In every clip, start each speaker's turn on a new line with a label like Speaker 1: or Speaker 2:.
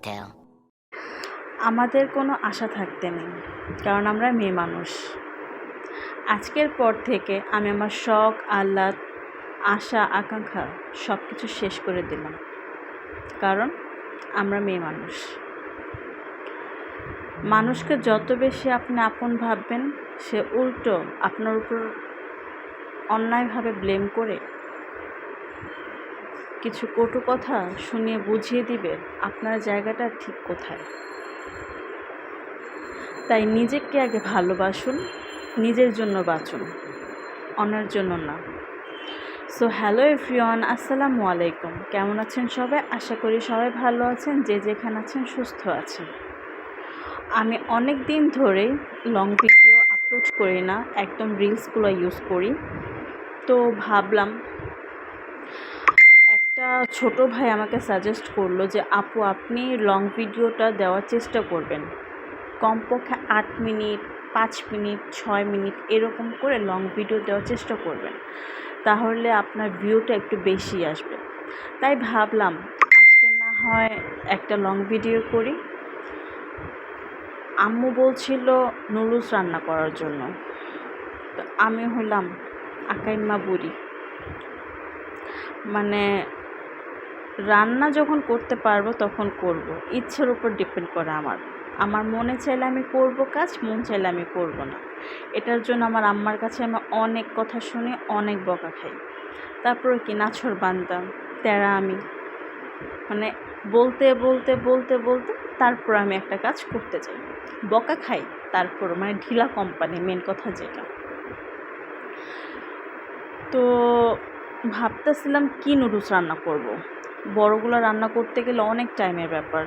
Speaker 1: later.
Speaker 2: আমাদের কোনো আশা থাকতে নেই, কারণ আমরা মেয়ে মানুষ। আজকের পর থেকে আমি আমার শখ, আহ্লাদ, আশা, আকাঙ্ক্ষা সব কিছু শেষ করে দিলাম, কারণ আমরা মেয়ে মানুষ। মানুষকে যত বেশি আপনি আপন ভাববেন, সে উল্টো আপনার উপর অন্যায়ভাবে ব্লেম করে কিছু কটু কথা শুনিয়ে বুঝিয়ে দিবে আপনার জায়গাটা ঠিক কোথায়। তাই নিজেকে আগে ভালোবাসুন, নিজের জন্য বাঁচুন, অন্যের জন্য না। সো হ্যালো এভরিওয়ান, আসসালামু আলাইকুম। কেমন আছেন সবাই? আশা করি সবাই ভালো আছেন, যে যেখানে আছেন সুস্থ আছেন। আমি অনেক দিন ধরেই লং ভিডিও আপলোড করি না, একদম রিলসগুলো ইউজ করি। তো ভাবলাম, একটা ছোট ভাই আমাকে সাজেস্ট করলো যে আপু আপনি লং ভিডিওটা দেওয়ার চেষ্টা করবেন, কমপক্ষে 8 মিনিট, 5 মিনিট, 6 মিনিট এরকম করে লং ভিডিও দেওয়ার চেষ্টা করবেন, তাহলে আপনার ভিউটা একটু বেশি আসবে। তাই ভাবলাম আজকে না হয় একটা লং ভিডিও করি। আম্মু বলছিল নুডলস রান্না করার জন্য, তো আমি হলাম আকাইম্মা বুড়ি। মানে রান্না যখন করতে পারবো তখন করব, ইচ্ছের উপর ডিপেন্ড করে আমার মনে চাইলে আমি করব কাজ, মন চাইলে আমি করব না। এটার জন্য আমার আম্মার কাছে আমি অনেক কথা শুনি, অনেক বকা খাই। তারপরে কি নাছর বান্দা, তেরা আমি, মানে বলতে বলতে বলতে বলতে তারপর আমি একটা কাজ করতে চাই, বকা খাই, তারপর মানে ঢিলা কোম্পানি, মেন কথা যেটা। তো ভাবতেছিলাম কি নুডলস রান্না করব। বড়গুলো রান্না করতে গেলে অনেক টাইমের ব্যাপার,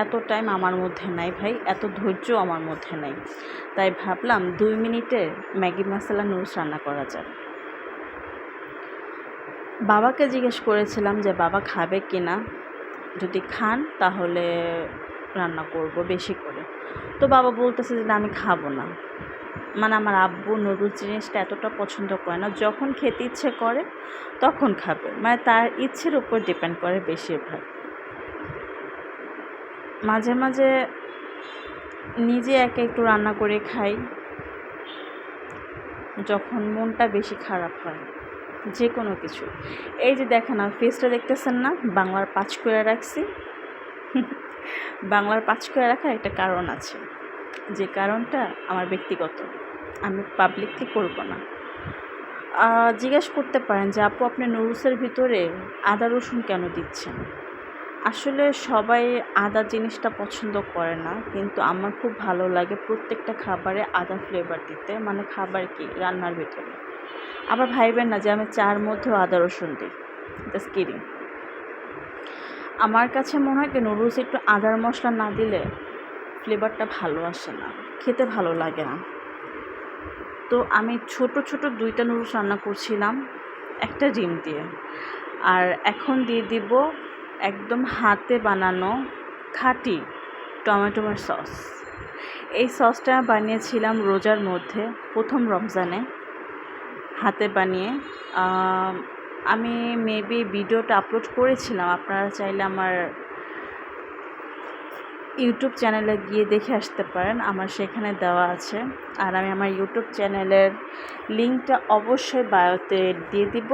Speaker 2: এত টাইম আমার মধ্যে নাই ভাই, এত ধৈর্য আমার মধ্যে নাই। তাই ভাবলাম 2 মিনিটে ম্যাগি মশলা নুডলস রান্না করা যায়। বাবাকে জিজ্ঞেস করেছিলাম যে বাবা খাবে কি না, যদি খান তাহলে রান্না করব বেশি করে। তো বাবা বলতেছে যে না, আমি খাবো না। মানে আমার আব্বু নুডলস জিনিসটা এতটা পছন্দ করে না, যখন খেতে ইচ্ছে করে তখন খাবে, মানে তার ইচ্ছের উপর ডিপেন্ড করে বেশিরভাগ। মাঝে মাঝে নিজে একা একটু রান্না করে খাই, যখন মনটা বেশি খারাপ হয় যে কোনো কিছু। এই যে দেখেন না, ফেসটা দেখতেছেন না, বাংলার 5 করে রাখছি। বাংলার 5 করে রাখার একটা কারণ আছে, যে কারণটা আমার ব্যক্তিগত, আমি পাবলিকলি করব না। জিজ্ঞেস করতে পারেন যে আপু আপনি নুডলসের ভিতরে আদা রসুন কেন দিচ্ছেন? আসলে সবাই আদা জিনিসটা পছন্দ করে না, কিন্তু আমার খুব ভালো লাগে প্রত্যেকটা খাবারে আদা ফ্লেভার দিতে, মানে খাবার কি রান্নার ভিতরে। আবার ভাইবেন না যে আমি চার মধ্যেও আদা রসুন দিই, জাস্ট কিডিং। আমার কাছে মনে হয় কি নুডলস একটু আদার মশলা না দিলে ফ্লেভারটা ভালো আসে না, খেতে ভালো লাগে না। তো আমি ছোট ছোট 2টা নুডলস রান্না করছিলাম একটা ডিম দিয়ে, আর এখন দিয়ে দিব একদম হাতে বানানো খাঁটি টমেটোর সস। এই সসটা বানিয়েছিলাম রোজার মধ্যে, প্রথম রমজানে হাতে বানিয়ে। আমি মেবি ভিডিওটা আপলোড করেছিলাম, আপনারা চাইলে আমার ইউটিউব চ্যানেলে গিয়ে দেখে আসতে পারেন, আমার সেখানে দেওয়া আছে। আর আমি আমার ইউটিউব চ্যানেলের লিঙ্কটা অবশ্যই বায়োতে দিয়ে দিব।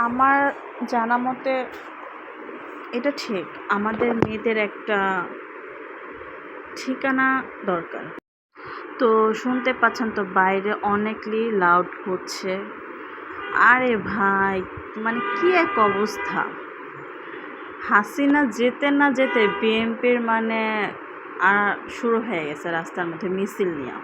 Speaker 2: আমার জানা মতে এটা ঠিক, আমাদের মেয়েদের একটা ঠিকানা দরকার। তো শুনতে পাচ্ছেন তো বাইরে অনেকলি লাউড হচ্ছে। আরে ভাই, মানে কি এক অবস্থা! হাসিনা যেতে না যেতে বিএনপির মানে শুরু হয়ে গেছে রাস্তার মধ্যে মিছিল নিয়ে।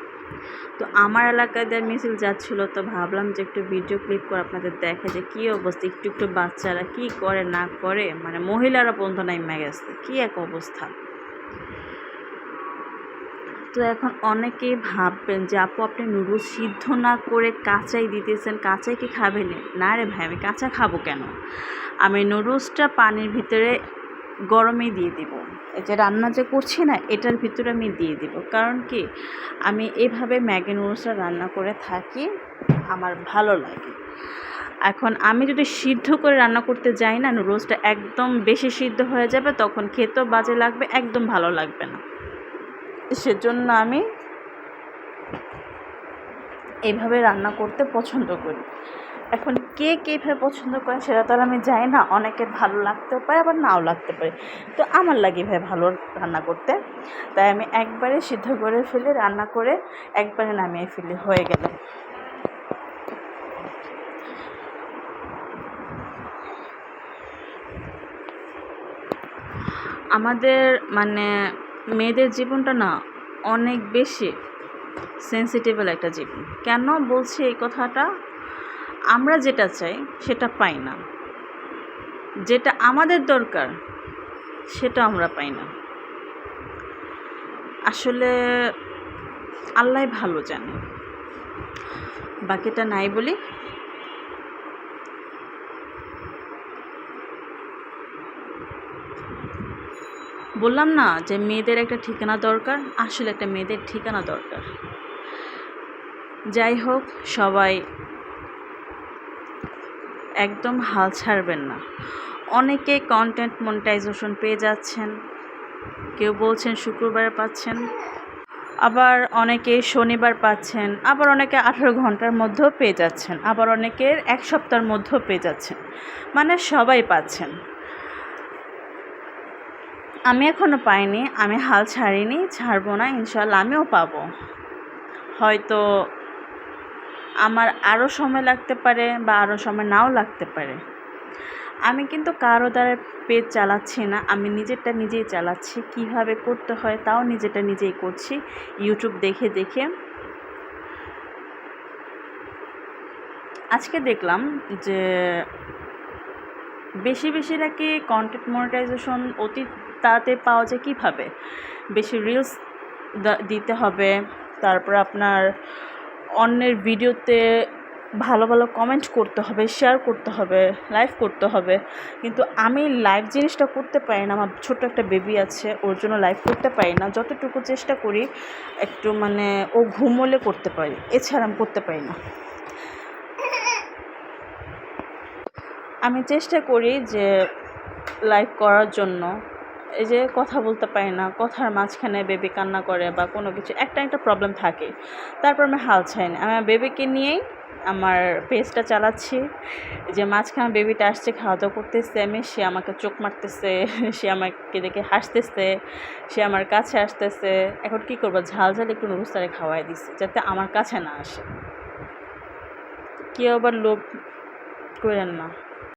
Speaker 2: তো আমার এলাকায় দিয়ে মিছিল যাচ্ছিল, তো ভাবলাম যে একটু ভিডিও ক্লিপ করে আপনাদের দেখে যে কী অবস্থা, একটু একটু বাচ্চারা কি করে না করে, মানে মহিলারা পর্যন্ত নাইমা গেছে, কী এক অবস্থা। তো এখন অনেকেই ভাববেন যে আপু আপনি নুডলস সিদ্ধ না করে কাঁচাই দিতেছেন, কাঁচাই কি খাবেন? না রে ভাই, আমি কাঁচা খাবো কেন? আমি নুডলসটা পানির ভিতরে গরমে দিয়ে দিব, এই যে রান্না যে করছি না এটার ভিতরে আমি দিয়ে দিব। কারণ কি, আমি এভাবে ম্যাগি নুডলসটা রান্না করে থাকি, আমার ভালো লাগে। এখন আমি যদি সিদ্ধ করে রান্না করতে যাই না, নুডলসটা একদম বেশি সিদ্ধ হয়ে যাবে, তখন খেতেও বাজে লাগবে, একদম ভালো লাগবে না। সেজন্য আমি এইভাবে রান্না করতে পছন্দ করি। এখন কে কীভাবে পছন্দ করে সেটা তো আর আমি জানি না, অনেকের ভালো লাগতেও পারে আবার নাও লাগতে পারে। তো আমার লাগে ভাই ভালো রান্না করতে, তাই আমি একবারে সিদ্ধ করে ফেলি, রান্না করে একবারে নামিয়ে ফেলি, হয়ে গেল। আমাদের মানে মেয়েদের জীবনটা না অনেক বেশি সেন্সিটিভেল একটা জীবন। কেন বলছি এই কথাটা? আমরা যেটা চাই সেটা পাই না, যেটা আমাদের দরকার সেটা আমরা পাই না। আসলে আল্লাহ ভালো জানে, বাকিটা নাই বলি। বললাম না যে মেয়েদের একটা ঠিকানা দরকার, আসলে একটা মেয়েদের ঠিকানা দরকার। যাই হোক, সবাই একদম হাল ছাড়বেন না। অনেকে কন্টেন্ট মনিটাইজেশন পেয়ে যাচ্ছেন, কেউ বলছেন শুক্রবারে পাচ্ছেন, আবার অনেকে শনিবার পাচ্ছেন, আবার অনেকে 18 ঘন্টার মধ্যেও পেয়ে যাচ্ছেন, আবার অনেকের 1 সপ্তাহের মধ্যেও পেয়ে যাচ্ছেন, মানে সবাই পাচ্ছেন। আমি এখনও পাইনি, আমি হাল ছাড়িনি, ছাড়বো না, ইনশাল্লাহ আমিও পাবো। হয়তো আমার আরও সময় লাগতে পারে বা আরও সময় নাও লাগতে পারে। আমি কিন্তু কারো দ্বারা পেজ চালাচ্ছি না, আমি নিজেরটা নিজেই চালাচ্ছি। কিভাবে করতে হয় তাও নিজেরটা নিজেই করছি, ইউটিউব দেখে দেখে। আজকে দেখলাম যে বেশি নাকি কন্টেন্ট মনিটাইজেশন অতি তাড়াতাড়ি পাওয়া যায়। কীভাবে? বেশি রিলস দিতে হবে, তারপর আপনার অন্যের ভিডিওতে ভালো ভালো কমেন্ট করতে হবে, শেয়ার করতে হবে, লাইভ করতে হবে। কিন্তু আমি লাইভ জিনিসটা করতে পারি না, আমার ছোট্ট একটা বেবি আছে, ওর জন্য লাইভ করতে পারি না। যতটুকু চেষ্টা করি একটু মানে ও ঘুমোলে করতে পারি, এছাড়া আমি করতে পারি না। আমি চেষ্টা করি যে লাইভ করার জন্য, এই যে কথা বলতে পারি না, কথার মাঝখানে বেবি কান্না করে বা কোনো কিছু একটা প্রবলেম থাকে, তারপর আমি হাল ছাড়ি না, আমার বেবিকে নিয়েই আমার পেজটা চালাচ্ছি। যে মাঝখানে বেবিটা আসছে, খাওয়া দাওয়া করতেছে, সে আমাকে চোখ মারতেছে, সে আমাকে দেখে হাসতেছে, সে আমার কাছে আসতেছে। এখন কী করবো, ঝাল একটু নুডলস তারে খাওয়াই দিচ্ছে যাতে আমার কাছে না আসে। কেউ আবার লোভ করেন না।